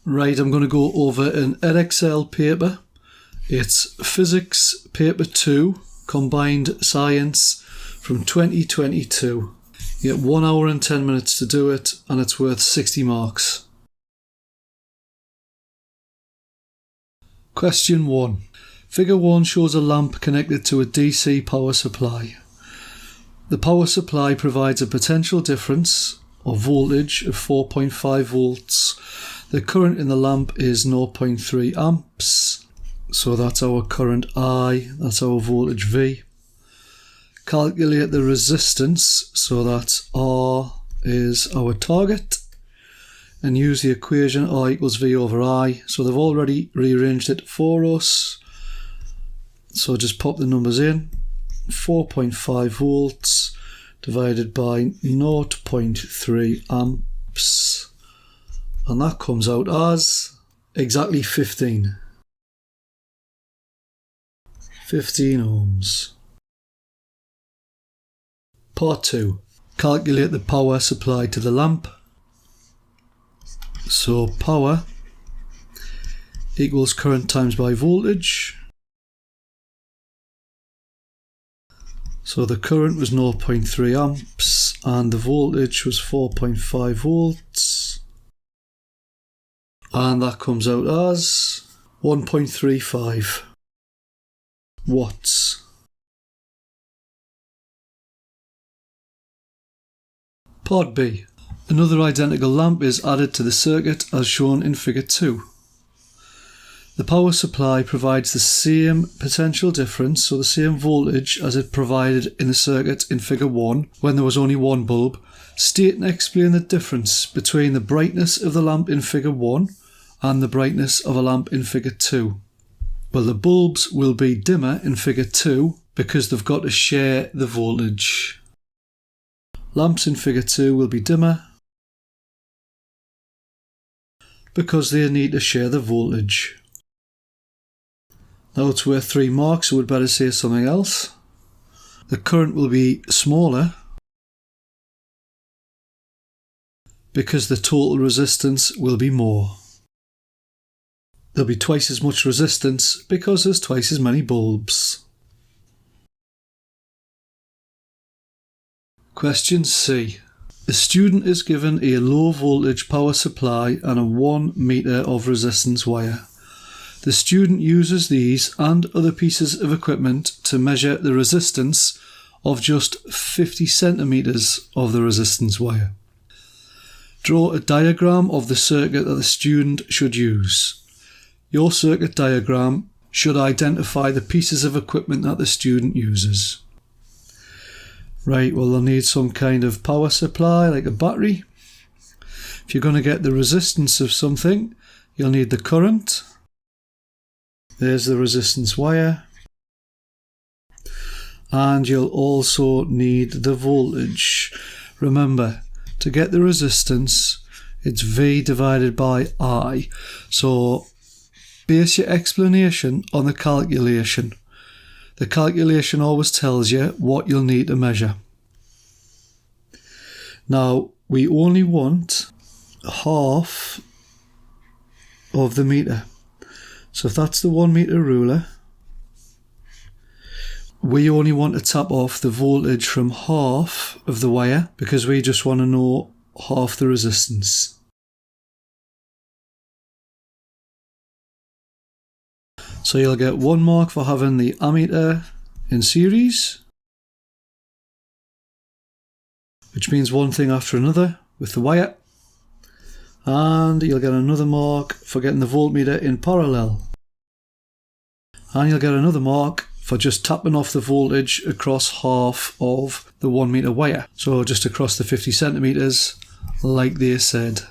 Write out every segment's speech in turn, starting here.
Right, I'm going to go over an Edexcel paper. It's Physics Paper 2, Combined Science from 2022. You get 1 hour and 10 minutes to do it, and it's worth 60 marks. Question 1. Figure 1 shows a lamp connected to a DC power supply. The power supply provides a potential difference of voltage of 4.5 volts. The current in the lamp is 0.3 amps. So that's our current I, that's our voltage V. Calculate the resistance, so that's R is our target. And use the equation R equals V over I. So they've already rearranged it for us. So just pop the numbers in. 4.5 volts divided by 0.3 amps. And that comes out as exactly 15. 15 ohms. Part 2. Calculate the power supplied to the lamp. So power equals current times by voltage. So the current was 0.3 amps and the voltage was 4.5 volts. And that comes out as 1.35 watts. Part B. Another identical lamp is added to the circuit as shown in figure 2. The power supply provides the same potential difference, so the same voltage as it provided in the circuit in figure 1 when there was only one bulb. State and explain the difference between the brightness of the lamp in figure 1 and the brightness of a lamp in figure 2. Well, the bulbs will be dimmer in figure 2 because they've got to share the voltage. Lamps in figure 2 will be dimmer because they need to share the voltage. Now it's worth 3 marks, so we'd better say something else. The current will be smaller because the total resistance will be more. There'll be twice as much resistance because there's twice as many bulbs. Question C. A student is given a low voltage power supply and a 1 metre of resistance wire. The student uses these and other pieces of equipment to measure the resistance of just 50 centimetres of the resistance wire. Draw a diagram of the circuit that the student should use. Your circuit diagram should identify the pieces of equipment that the student uses. Right, well, they'll need some kind of power supply, like a battery. If you're going to get the resistance of something, you'll need the current. There's the resistance wire. And you'll also need the voltage. Remember, to get the resistance, it's V divided by I. So base your explanation on the calculation. The calculation always tells you what you'll need to measure. Now, we only want half of the metre. So if that's the 1 metre ruler, we only want to tap off the voltage from half of the wire because we just want to know half the resistance. So you'll get 1 mark for having the ammeter in series, which means one thing after another with the wire. And you'll get another mark for getting the voltmeter in parallel. And you'll get another mark for just tapping off the voltage across half of the 1 metre wire. So just across the 50 centimetres, like they said.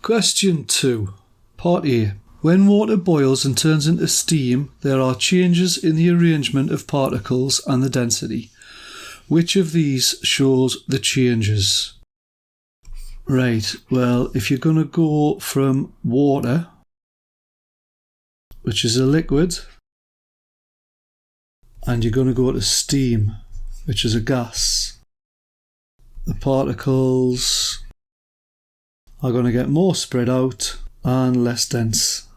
Question 2, Part A. When water boils and turns into steam, there are changes in the arrangement of particles and the density. Which of these shows the changes? Right, well, if you're going to go from water, which is a liquid, and you're going to go to steam, which is a gas, the particles are going to get more spread out and less dense.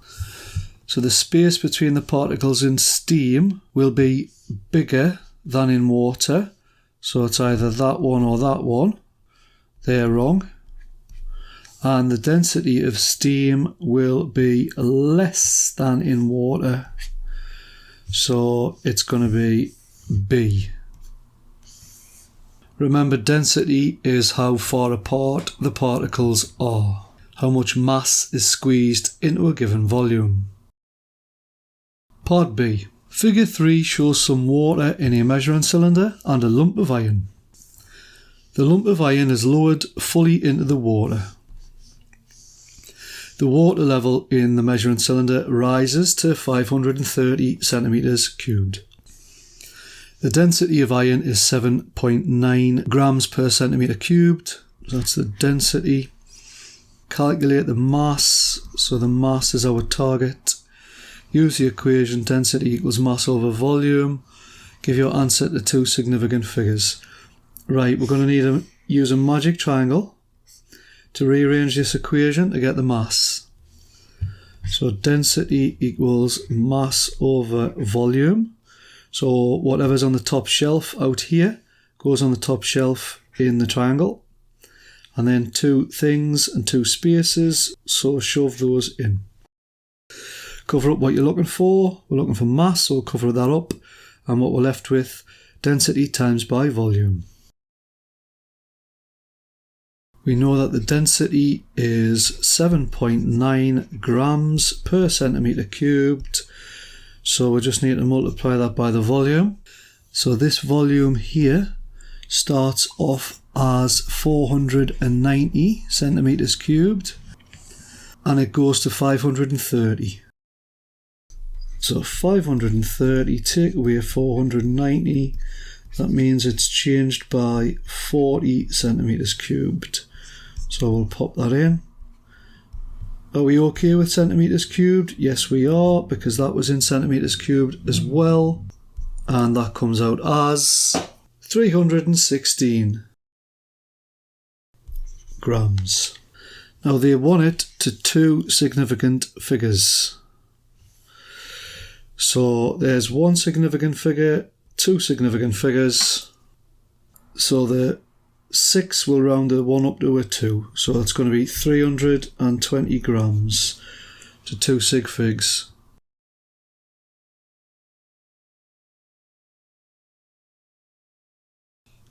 So the space between the particles in steam will be bigger than in water. So it's either that one or that one. They're wrong. And the density of steam will be less than in water. So it's going to be B. Remember, density is how far apart the particles are, how much mass is squeezed into a given volume. Part B. Figure 3 shows some water in a measuring cylinder and a lump of iron. The lump of iron is lowered fully into the water. The water level in the measuring cylinder rises to 530 centimetres cubed. The density of iron is 7.9 grams per centimetre cubed. That's the density. Calculate the mass. So the mass is our target. Use the equation density equals mass over volume. Give your answer to two significant figures. Right, we're going to need to use a magic triangle to rearrange this equation to get the mass. So density equals mass over volume. So whatever's on the top shelf out here goes on the top shelf in the triangle. And then two things and two spaces, so shove those in. Cover up what you're looking for. We're looking for mass, so we'll cover that up. And what we're left with, density times by volume. We know that the density is 7.9 grams per centimetre cubed. So we just need to multiply that by the volume. So this volume here starts off as 490 centimetres cubed and it goes to 530. So 530, take away 490, that means it's changed by 40 centimetres cubed. So we'll pop that in. Are we okay with centimetres cubed? Yes, we are, because that was in centimetres cubed as well. And that comes out as 316 grams. Now they want it to two significant figures. So there's one significant figure, two significant figures. So the 6 will round the 1 up to a 2, so it's going to be 320 grams to 2 sig figs.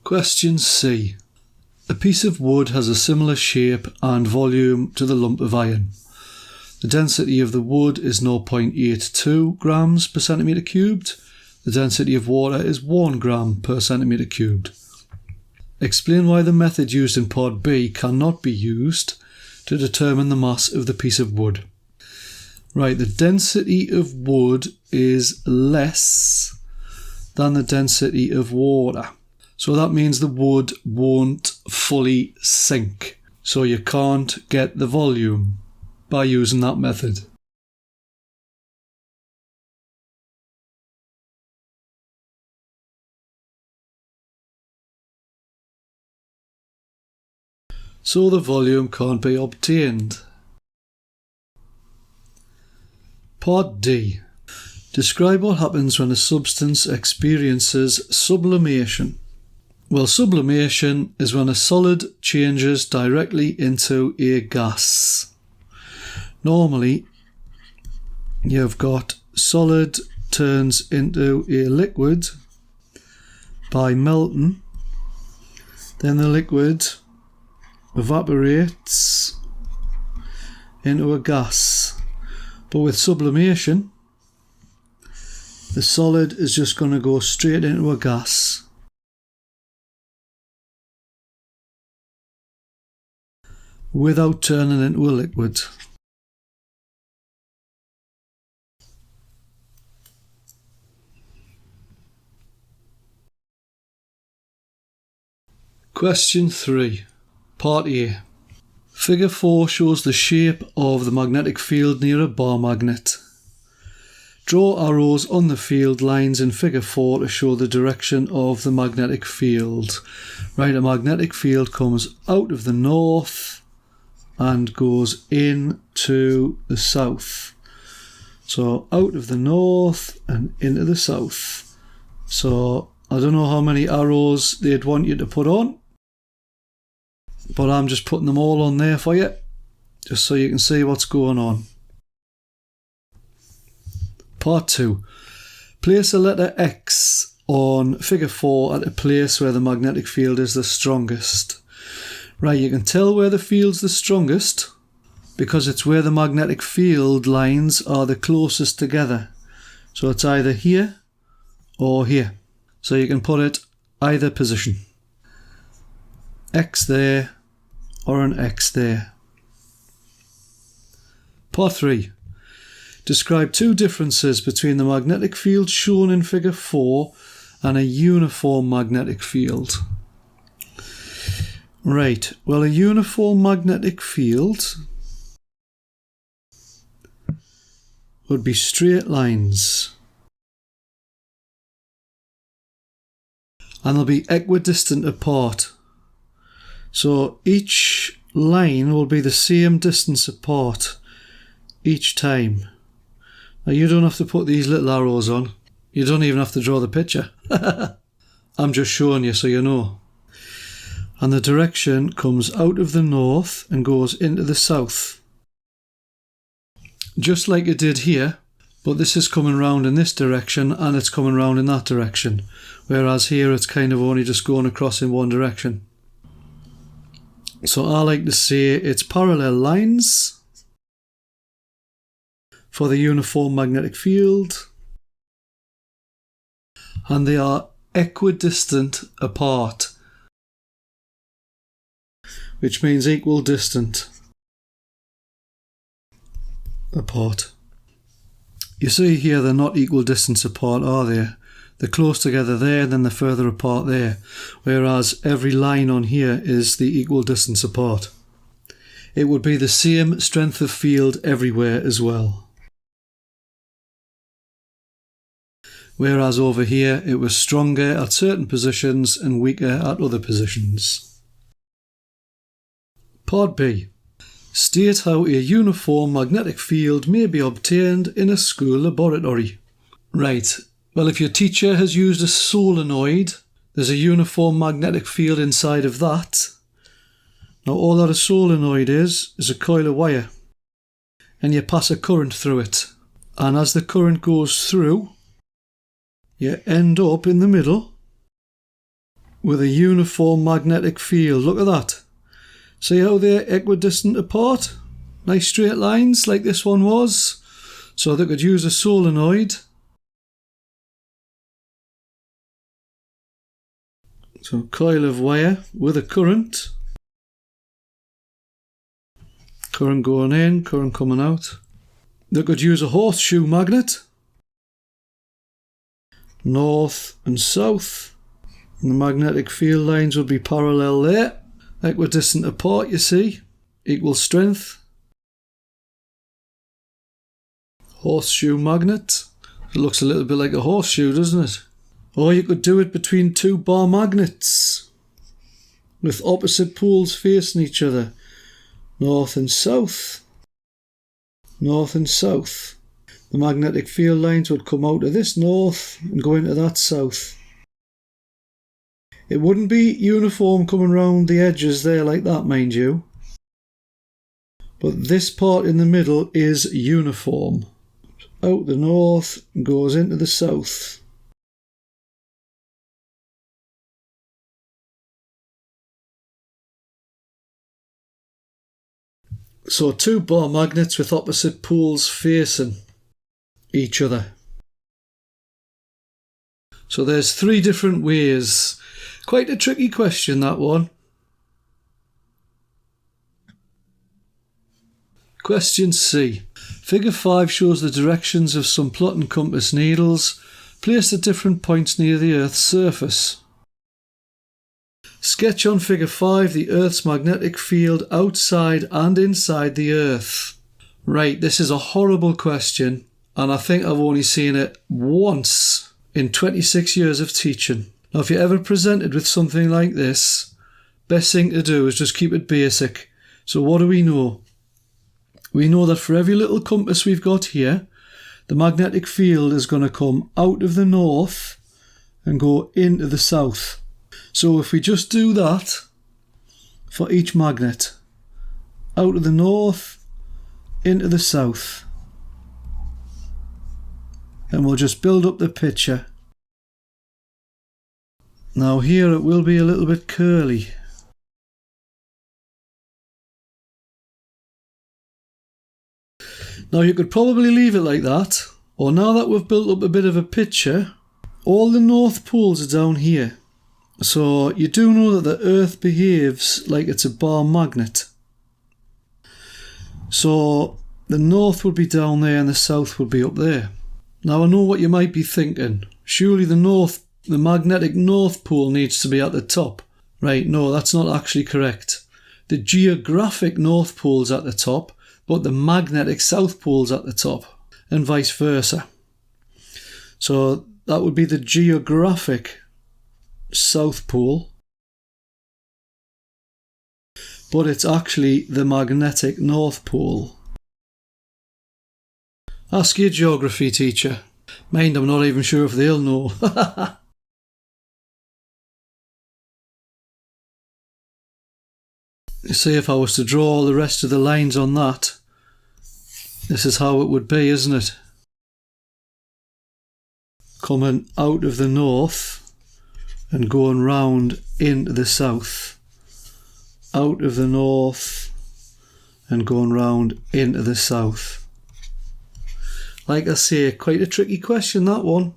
Question C. A piece of wood has a similar shape and volume to the lump of iron. The density of the wood is 0.82 grams per centimetre cubed. The density of water is 1 gram per centimetre cubed. Explain why the method used in part B cannot be used to determine the mass of the piece of wood. Right, the density of wood is less than the density of water. So that means the wood won't fully sink. So you can't get the volume by using that method. So the volume can't be obtained. Part D. Describe what happens when a substance experiences sublimation. Well, sublimation is when a solid changes directly into a gas. Normally, you've got solid turns into a liquid by melting, then the liquid evaporates into a gas. But with sublimation, the solid is just going to go straight into a gas. Without turning into a liquid. Question 3. Part A. Figure 4 shows the shape of the magnetic field near a bar magnet. Draw arrows on the field lines in figure 4 to show the direction of the magnetic field. Right, a magnetic field comes out of the north and goes into the south. So out of the north and into the south. So I don't know how many arrows they'd want you to put on, but I'm just putting them all on there for you, just so you can see what's going on. Part 2. Place a letter X on figure 4 at a place where the magnetic field is the strongest. Right, you can tell where the field's the strongest because it's where the magnetic field lines are the closest together. So it's either here or here. So you can put it either position. X there or an X there. Part 3. Describe two differences between the magnetic field shown in figure 4 and a uniform magnetic field. Right, well, a uniform magnetic field would be straight lines. And they'll be equidistant apart. So each line will be the same distance apart each time. Now you don't have to put these little arrows on. You don't even have to draw the picture. I'm just showing you so you know. And the direction comes out of the north and goes into the south. Just like it did here, but this is coming round in this direction and it's coming round in that direction. Whereas here it's kind of only just going across in one direction. So I like to say it's parallel lines for the uniform magnetic field, and they are equidistant apart, which means equal distant apart. You see here they're not equal distance apart, are they? They're close together there and then they're further apart there, whereas every line on here is the equal distance apart. It would be the same strength of field everywhere as well. Whereas over here it was stronger at certain positions and weaker at other positions. Part B. State how a uniform magnetic field may be obtained in a school laboratory. Right, well, if your teacher has used a solenoid, there's a uniform magnetic field inside of that. Now all that a solenoid is a coil of wire, and you pass a current through it, and as the current goes through, you end up in the middle with a uniform magnetic field. Look at that. See how they're equidistant apart? Nice straight lines like this one was. So they could use a solenoid. So coil of wire with a current. Current going in, current coming out. They could use a horseshoe magnet. North and south. And the magnetic field lines would be parallel there. Equidistant apart, you see. Equal strength. Horseshoe magnet. It looks a little bit like a horseshoe, doesn't it? Or you could do it between two bar magnets with opposite poles facing each other. North and south. North and south. The magnetic field lines would come out of this north and go into that south. It wouldn't be uniform coming round the edges there like that, mind you. But this part in the middle is uniform. Out the north and goes into the south. So two bar magnets with opposite poles facing each other. So there's three different ways. Quite a tricky question, that one. Question C. Figure 5 shows the directions of some plot and compass needles placed at different points near the Earth's surface. Sketch on figure 5 the Earth's magnetic field outside and inside the Earth. Right, this is a horrible question, and I think I've only seen it once in 26 years of teaching. Now, if you're ever presented with something like this, best thing to do is just keep it basic. So what do we know? We know that for every little compass we've got here, the magnetic field is going to come out of the north and go into the south. So if we just do that for each magnet, out of the north, into the south, and we'll just build up the picture. Now here it will be a little bit curly. Now you could probably leave it like that, or now that we've built up a bit of a picture, all the north poles are down here. So you do know that the Earth behaves like it's a bar magnet. So the north would be down there and the south would be up there. Now I know what you might be thinking. Surely the magnetic north pole needs to be at the top. Right, no, that's not actually correct. The geographic north pole's at the top, but the magnetic south pole's at the top, and vice versa. So that would be the geographic south pole, but it's actually the magnetic north pole. Ask your geography teacher. Mind, I'm not even sure if they'll know. You see, if I was to draw all the rest of the lines on that, this is how it would be, isn't it? Coming out of the north and going round into the south. Out of the north and going round into the south. Like I say, quite a tricky question, that one.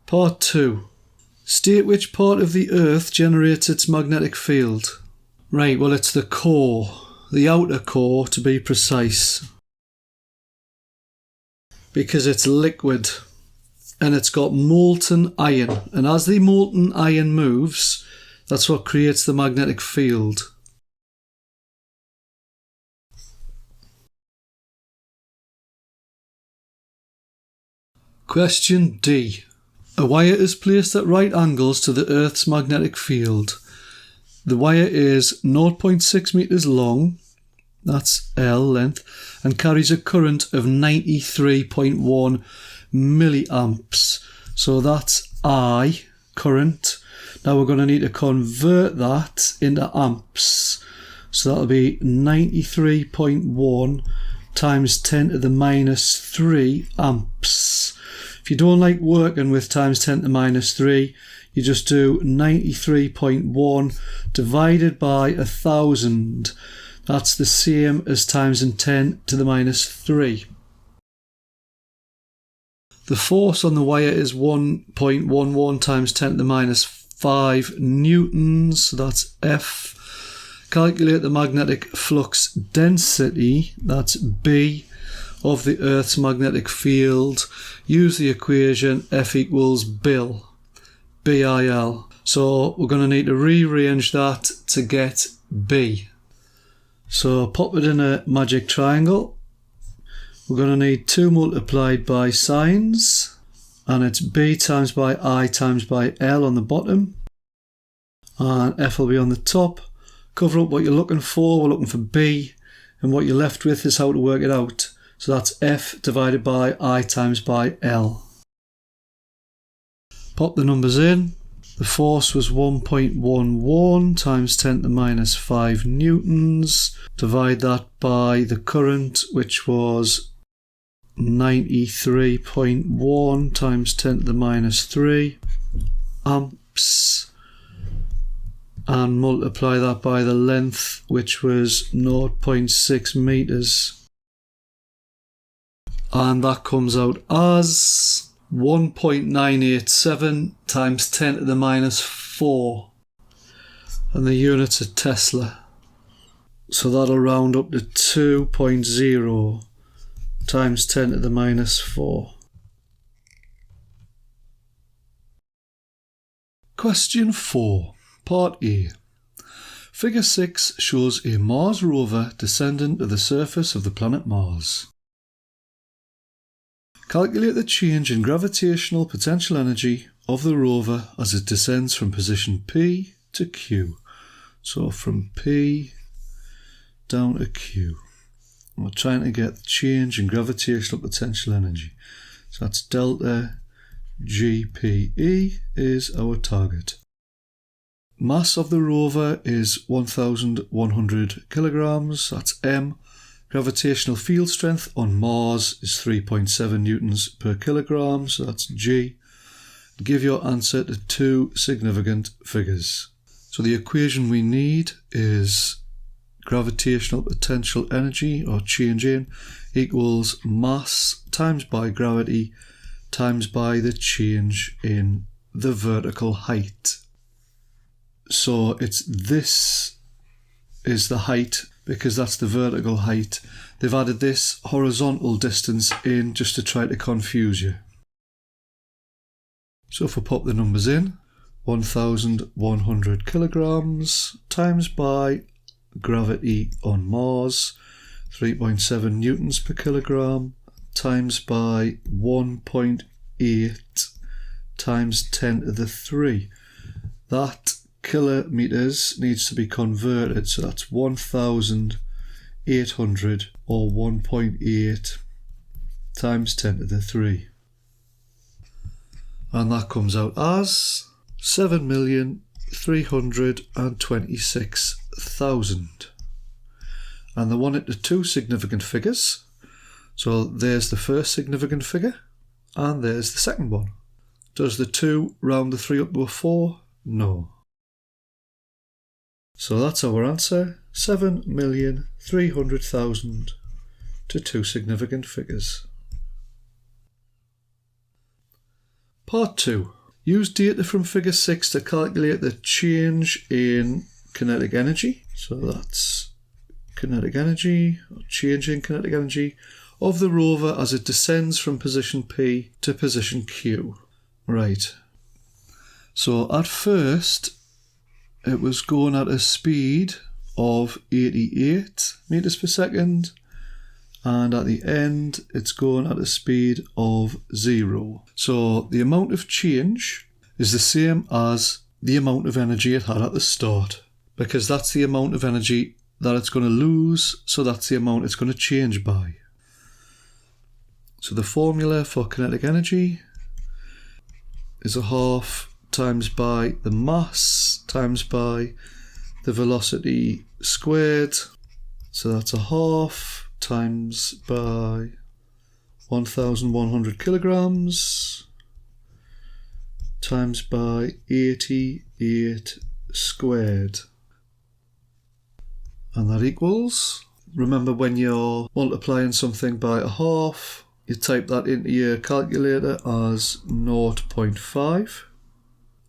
Part 2. State which part of the Earth generates its magnetic field. Right, well it's the core, the outer core to be precise. Because it's liquid and it's got molten iron, and as the molten iron moves, that's what creates the magnetic field. Question D. A wire is placed at right angles to the Earth's magnetic field. The wire is 0.6 meters long, that's L length, and carries a current of 93.1 milliamps. So that's I, current. Now we're going to need to convert that into amps. So that'll be 93.1 times 10 to the minus 3 amps. If you don't like working with times 10 to the minus 3, you just do 93.1 divided by 1,000. That's the same as times in 10 to the minus 3. The force on the wire is 1.11 times 10 to the minus 5 newtons. So that's F. Calculate the magnetic flux density, that's B, of the Earth's magnetic field. Use the equation F equals BIL. BIL. So we're going to need to rearrange that to get B. So pop it in a magic triangle. We're going to need 2 multiplied by sines, and it's B times by I times by L on the bottom, and F will be on the top. Cover up what you're looking for. We're looking for B, and what you're left with is how to work it out. So that's F divided by I times by L. Pop the numbers in. The force was 1.11 times 10 to the minus 5 newtons. Divide that by the current, which was 93.1 times 10 to the minus 3 amps. And multiply that by the length, which was 0.6 meters. And that comes out as 1.987 times 10 to the minus 4, and the units are Tesla, so that'll round up to 2.0 times 10 to the minus 4. Question 4, Part A. Figure 6 shows a Mars rover descending to the surface of the planet Mars. Calculate the change in gravitational potential energy of the rover as it descends from position P to Q. So from P down to Q. We're trying to get the change in gravitational potential energy. So that's delta GPE is our target. Mass of the rover is 1,100 kilograms, that's M. Gravitational field strength on Mars is 3.7 newtons per kilogram, so that's G. Give your answer to two significant figures. So the equation we need is gravitational potential energy, or change in, equals mass times by gravity times by the change in the vertical height. So this is the height, because that's the vertical height. They've added this horizontal distance in just to try to confuse you. So if we pop the numbers in, 1,100 kilograms times by gravity on Mars, 3.7 newtons per kilogram, times by 1.8 times 10 to the 3. That kilometers needs to be converted, so that's 1,800 or 1.8 times 10 to the 3. And that comes out as 7,326,000. And they want it to two significant figures. So there's the first significant figure, and there's the second one. Does the 2 round the 3 up to a 4? No. So that's our answer, 7,300,000 to two significant figures. Part 2. Use data from figure 6 to calculate the change in kinetic energy. So that's kinetic energy, or change in kinetic energy, of the rover as it descends from position P to position Q. Right. So at first, it was going at a speed of 88 meters per second, and at the end it's going at a speed of 0. So the amount of change is the same as the amount of energy it had at the start, because that's the amount of energy that it's going to lose, so that's the amount it's going to change by. So the formula for kinetic energy is a half times by the mass times by the velocity squared. So that's a half times by 1,100 kilograms times by 88 squared. And that equals, remember when you're multiplying something by a half, you type that into your calculator as 0.5.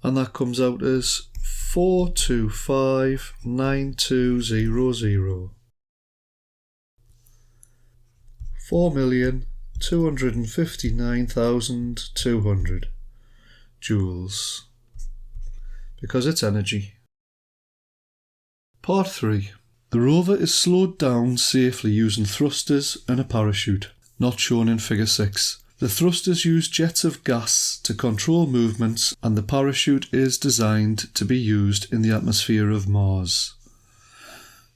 And that comes out as 4259200. 4,259,200 joules, because it's energy. Part 3. The rover is slowed down safely using thrusters and a parachute, not shown in figure 6. The thrusters use jets of gas to control movements, and the parachute is designed to be used in the atmosphere of Mars.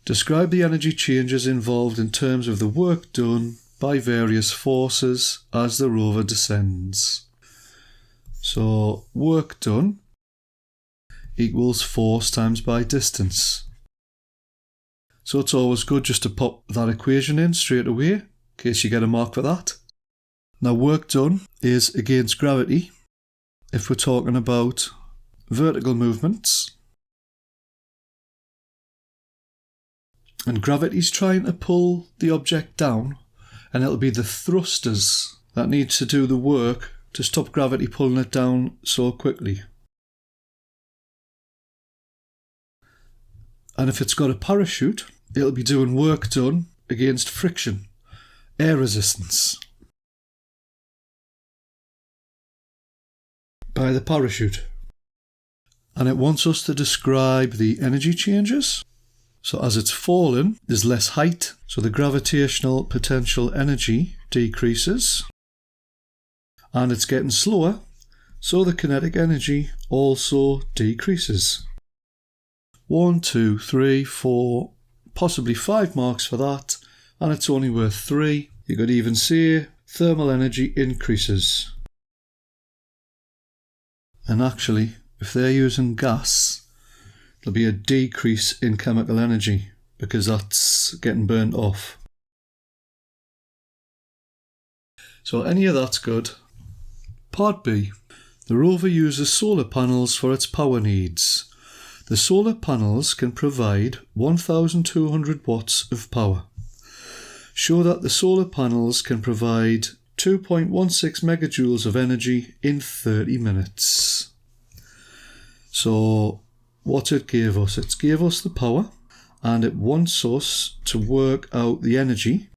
Describe the energy changes involved in terms of the work done by various forces as the rover descends. So work done equals force times by distance. So it's always good just to pop that equation in straight away, in case you get a mark for that. Now work done is against gravity if we're talking about vertical movements. And gravity's trying to pull the object down, and it'll be the thrusters that need to do the work to stop gravity pulling it down so quickly. And if it's got a parachute, it'll be doing work done against friction, air resistance, by the parachute. And it wants us to describe the energy changes. So as it's fallen, there's less height, so the gravitational potential energy decreases. And it's getting slower, so the kinetic energy also decreases. 1, 2, 3, 4, possibly 5 marks for that, and it's only worth 3. You could even say thermal energy increases. And actually, if they're using gas, there'll be a decrease in chemical energy because that's getting burnt off. So any of that's good. Part B. The rover uses solar panels for its power needs. The solar panels can provide 1,200 watts of power. Show that the solar panels can provide 2.16 megajoules of energy in 30 minutes. So what it gave us? It gave us the power, and it wants us to work out the energy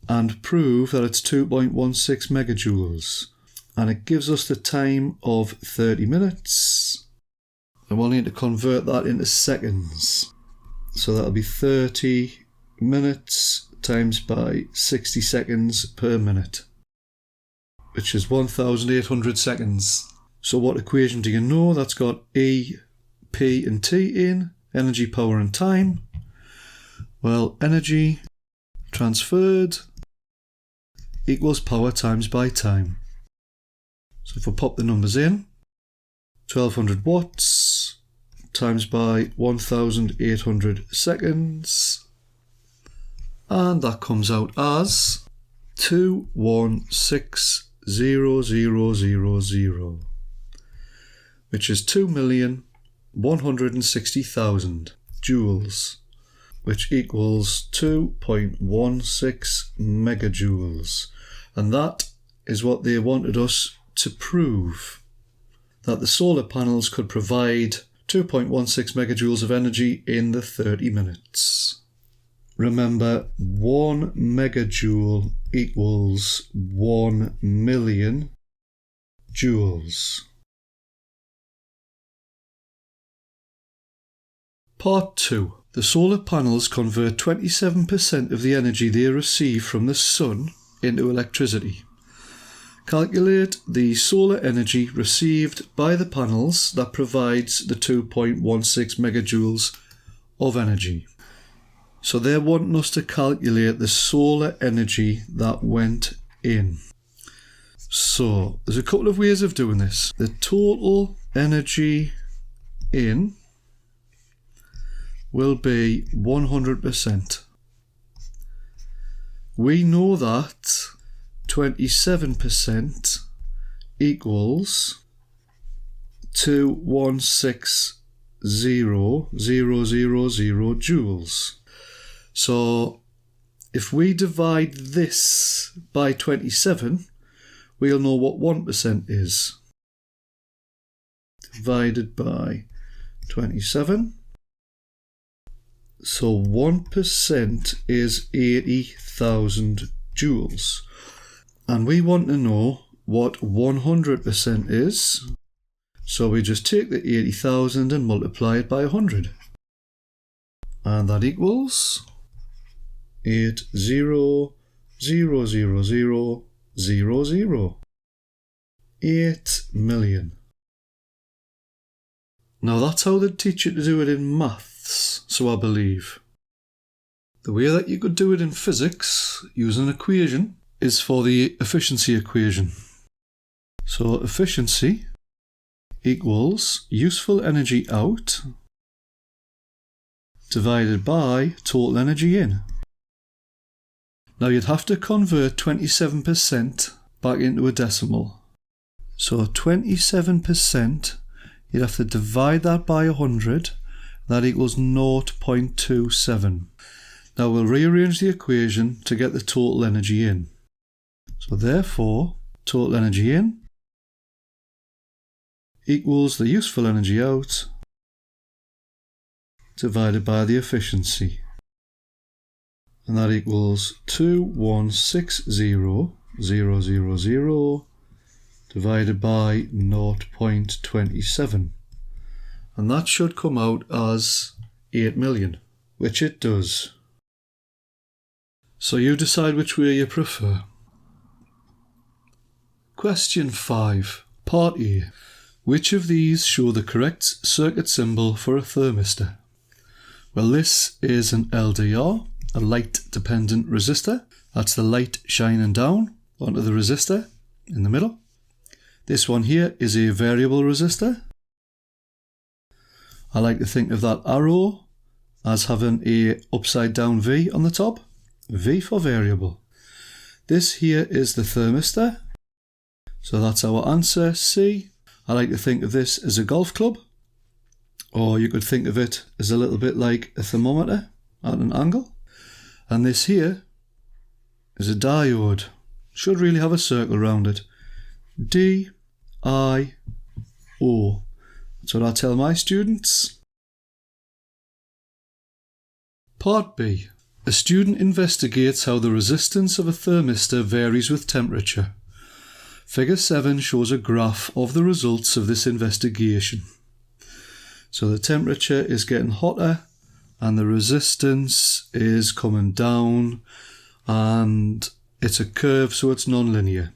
and prove that it's 2.16 megajoules. And it gives us the time of 30 minutes. And we'll need to convert that into seconds. So that'll be 30 minutes times by 60 seconds per minute, which is 1,800 seconds. So what equation do you know that's got E, P and T in? Energy, power and time. Well, energy transferred equals power times by time. So if we pop the numbers in, 1200 watts times by 1,800 seconds, and that comes out as 216,000, which is 2,160,000 joules, which equals 2.16 megajoules. And that is what they wanted us to prove, that the solar panels could provide 2.16 megajoules of energy in the 30 minutes. Remember, 1 megajoule equals 1 million joules. Part 2. The solar panels convert 27% of the energy they receive from the sun into electricity. Calculate the solar energy received by the panels that provides the 2.16 megajoules of energy. So they're wanting us to calculate the solar energy that went in. So there's a couple of ways of doing this. The total energy in will be 100%. We know that 27% equals 216,000 joules. So if we divide this by 27, we'll know what 1% is. Divided by 27. So 1% is 80,000 joules. And we want to know what 100% is. So we just take the 80,000 and multiply it by 100. And that equals 80,000,000. 8 million. Now that's how they'd teach you to do it in maths, so I believe. The way that you could do it in physics, using an equation, is for the efficiency equation. So efficiency equals useful energy out divided by total energy in. Now you'd have to convert 27% back into a decimal. So 27%, you'd have to divide that by 100. That equals 0.27. Now we'll rearrange the equation to get the total energy in. So therefore, total energy in equals the useful energy out divided by the efficiency. And that equals 216,000 divided by 0.27. And that should come out as 8 million, which it does. So you decide which way you prefer. Question 5, Part A. Which of these show the correct circuit symbol for a thermistor? Well, this is an LDR, a light dependent resistor. That's the light shining down onto the resistor in the middle. This one here is a variable resistor. I like to think of that arrow as having a upside down V on the top. V for variable. This here is the thermistor. So that's our answer, C. I like to think of this as a golf club. Or you could think of it as a little bit like a thermometer at an angle. And this here is a diode. Should really have a circle around it. D-I-O. That's what I tell my students. Part B. A student investigates how the resistance of a thermistor varies with temperature. Figure 7 shows a graph of the results of this investigation. So the temperature is getting hotter and the resistance is coming down, and it's a curve, so it's non-linear.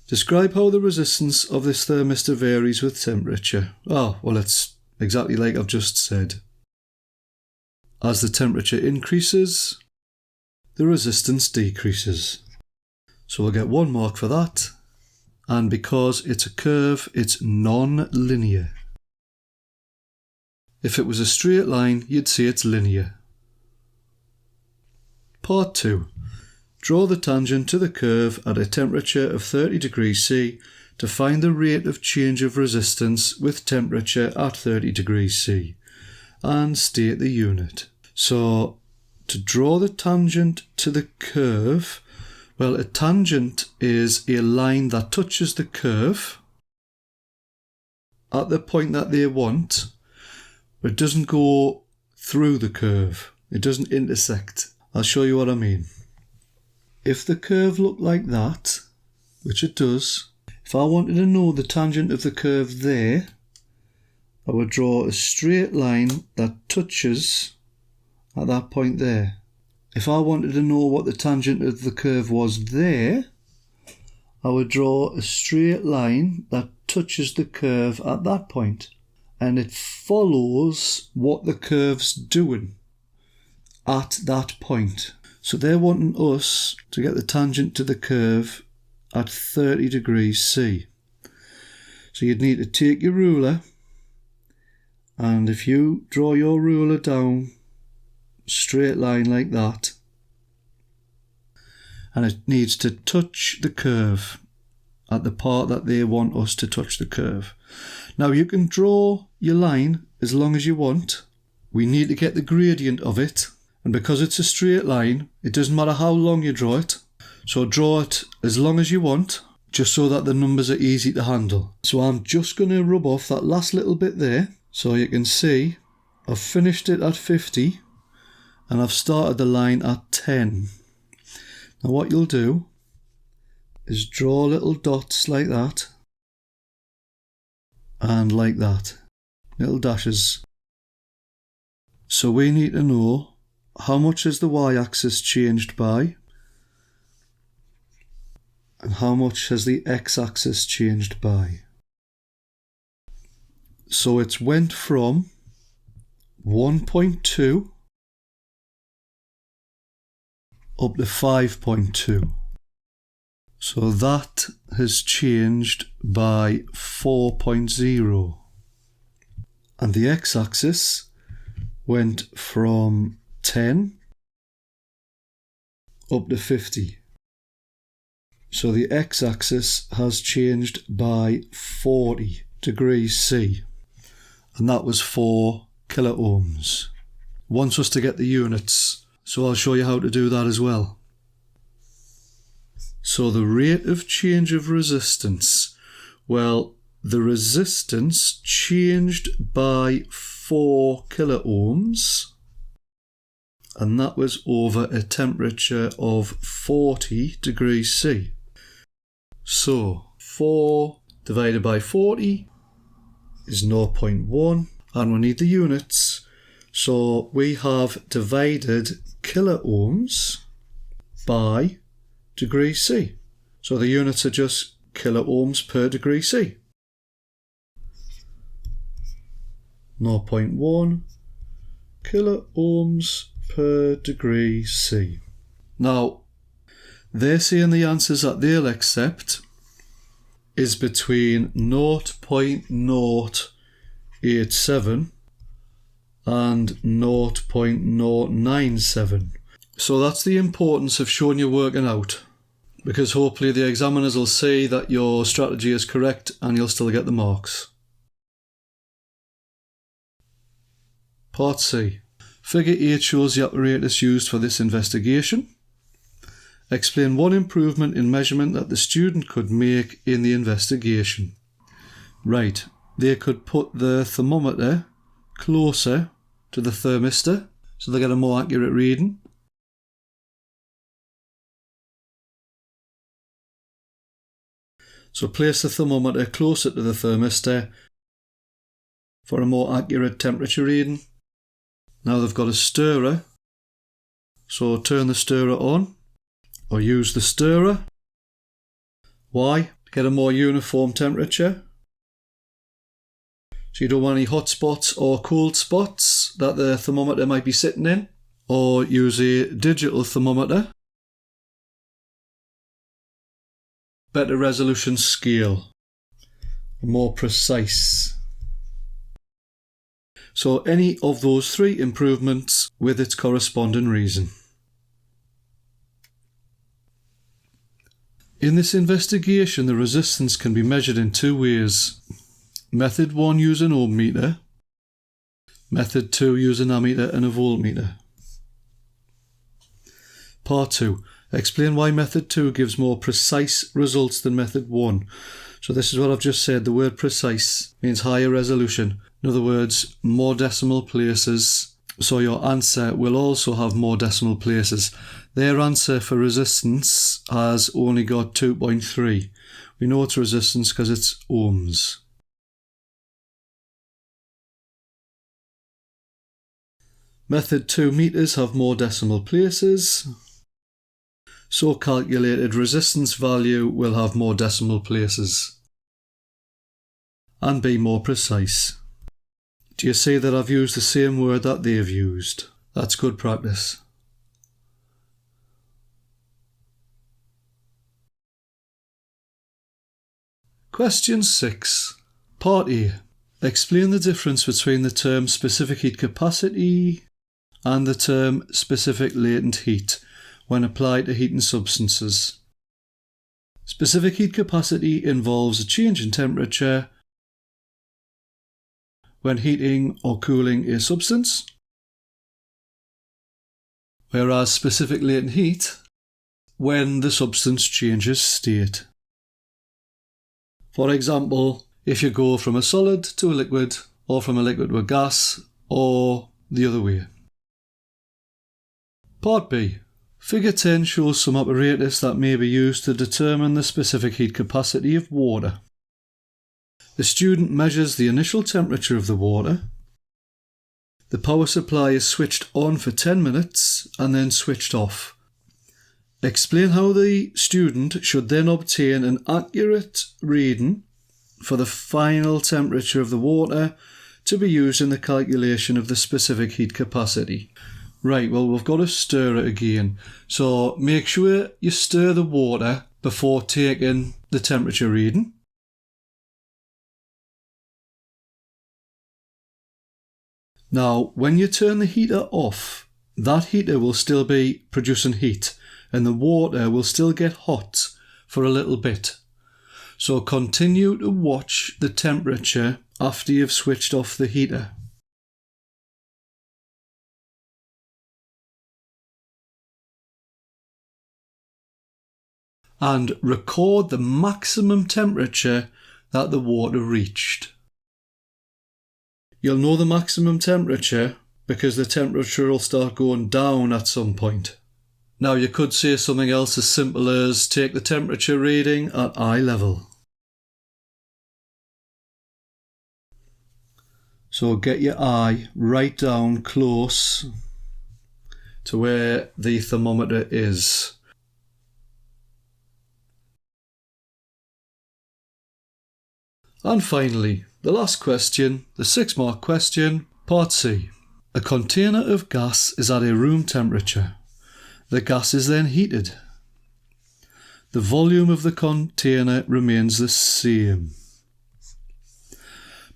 Describe how the resistance of this thermistor varies with temperature. Oh, well, it's exactly like I've just said. As the temperature increases, the resistance decreases. So we'll get 1 mark for that. And because it's a curve, it's non-linear. If it was a straight line, you'd say it's linear. Part 2. Draw the tangent to the curve at a temperature of 30 degrees C to find the rate of change of resistance with temperature at 30 degrees C, and state the unit. So, to draw the tangent to the curve, well, a tangent is a line that touches the curve at the point that they want, but it doesn't go through the curve. It doesn't intersect. I'll show you what I mean. If the curve looked like that, which it does, if I wanted to know the tangent of the curve there, I would draw a straight line that touches at that point there. If I wanted to know what the tangent of the curve was there, I would draw a straight line that touches the curve at that point. And it follows what the curve's doing at that point. So they're wanting us to get the tangent to the curve at 30 degrees C. So you'd need to take your ruler, and if you draw your ruler down straight line like that, and it needs to touch the curve at the part that they want us to touch the curve. Now you can draw your line as long as you want. We need to get the gradient of it, and because it's a straight line, it doesn't matter how long you draw it. So draw it as long as you want, just so that the numbers are easy to handle. So I'm just going to rub off that last little bit there, so you can see I've finished it at 50 and I've started the line at 10. Now what you'll do is draw little dots like that and like that, little dashes. So we need to know how much has the y-axis changed by and how much has the x-axis changed by. So it's went from 1.2 up to 5.2. So that has changed by 4.0. And the x-axis went from 10 up to 50. So the x-axis has changed by 40 degrees C. And that was 4 kiloohms. Wants us to get the units, so I'll show you how to do that as well. So the rate of change of resistance, well, the resistance changed by 4 kiloohms, and that was over a temperature of 40 degrees C. So 4 divided by 40 is 0.1, and we need the units. So we have divided kiloohms by degrees C. So the units are just kiloohms per degree C. 0.1 kiloohms per degree C. Now, they're saying the answers that they'll accept is between 0.087 and 0.097. So that's the importance of showing you working out, because hopefully the examiners will see that your strategy is correct and you'll still get the marks. Part C. Figure 8 shows the apparatus used for this investigation. Explain one improvement in measurement that the student could make in the investigation. Right, they could put the thermometer closer to the thermistor so they get a more accurate reading. So place the thermometer closer to the thermistor for a more accurate temperature reading. Now they've got a stirrer, so turn the stirrer on or use the stirrer. Why? To get a more uniform temperature. So you don't want any hot spots or cold spots that the thermometer might be sitting in. Or use a digital thermometer. Better resolution scale. More precise. So any of those three improvements with its corresponding reason. In this investigation, the resistance can be measured in two ways. Method 1 using an ohm meter. Method 2 using an ammeter and a voltmeter. Part 2. Explain why method 2 gives more precise results than method 1. So this is what I've just said. The word precise means higher resolution. In other words, more decimal places. So your answer will also have more decimal places. Their answer for resistance has only got 2.3. We know it's resistance because it's ohms. Method 2 meters have more decimal places. So calculated resistance value will have more decimal places and be more precise. Do you see that I've used the same word that they've used? That's good practice. Question 6. Part A. Explain the difference between the term specific heat capacity and the term specific latent heat when applied to heating substances. Specific heat capacity involves a change in temperature when heating or cooling a substance, whereas specific latent heat when the substance changes state. For example, if you go from a solid to a liquid, or from a liquid to a gas, or the other way. Part B. Figure 10 shows some apparatus that may be used to determine the specific heat capacity of water. The student measures the initial temperature of the water. The power supply is switched on for 10 minutes and then switched off. Explain how the student should then obtain an accurate reading for the final temperature of the water to be used in the calculation of the specific heat capacity. Right, well, we've got to stir it again. So make sure you stir the water before taking the temperature reading. Now, when you turn the heater off, that heater will still be producing heat and the water will still get hot for a little bit. So continue to watch the temperature after you've switched off the heater. And record the maximum temperature that the water reached. You'll know the maximum temperature because the temperature will start going down at some point. Now you could say something else as simple as take the temperature reading at eye level. So get your eye right down close to where the thermometer is. And finally, the last question, the 6-mark question, Part C. A container of gas is at a room temperature. The gas is then heated. The volume of the container remains the same.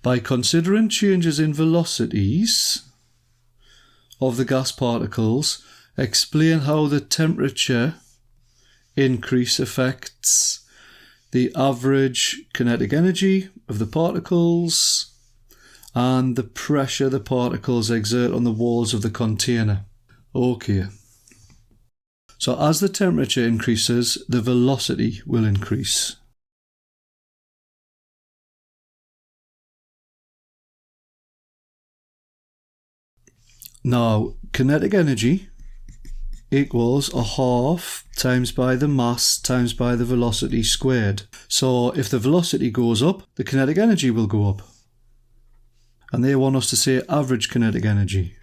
By considering changes in velocities of the gas particles, explain how the temperature increase affects the average kinetic energy of the particles and the pressure the particles exert on the walls of the container. Okay. So as the temperature increases, the velocity will increase. Now, kinetic energy equals 1/2 times by the mass times by the velocity squared. So if the velocity goes up, the kinetic energy will go up. And they want us to say average kinetic energy.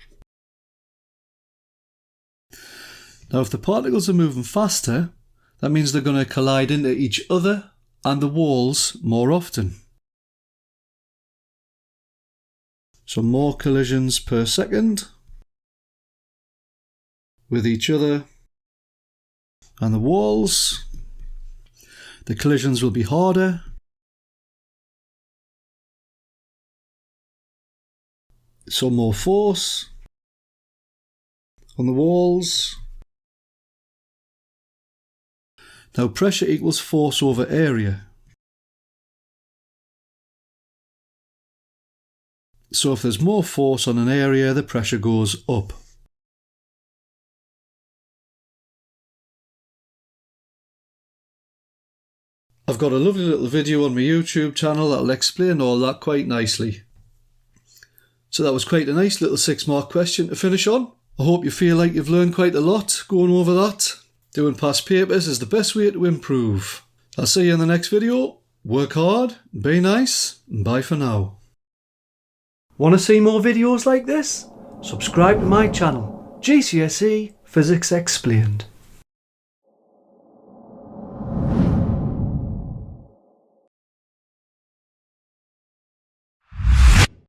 Now if the particles are moving faster, that means they're going to collide into each other and the walls more often. So more collisions per second with each other and the walls. The collisions will be harder. So more force on the walls. Now pressure equals force over area. So if there's more force on an area, the pressure goes up. I've got a lovely little video on my YouTube channel that'll explain all that quite nicely. So that was quite a nice little 6-mark question to finish on. I hope you feel like you've learned quite a lot going over that. Doing past papers is the best way to improve. I'll see you in the next video. Work hard, be nice, and bye for now. Want to see more videos like this? Subscribe to my channel, GCSE Physics Explained.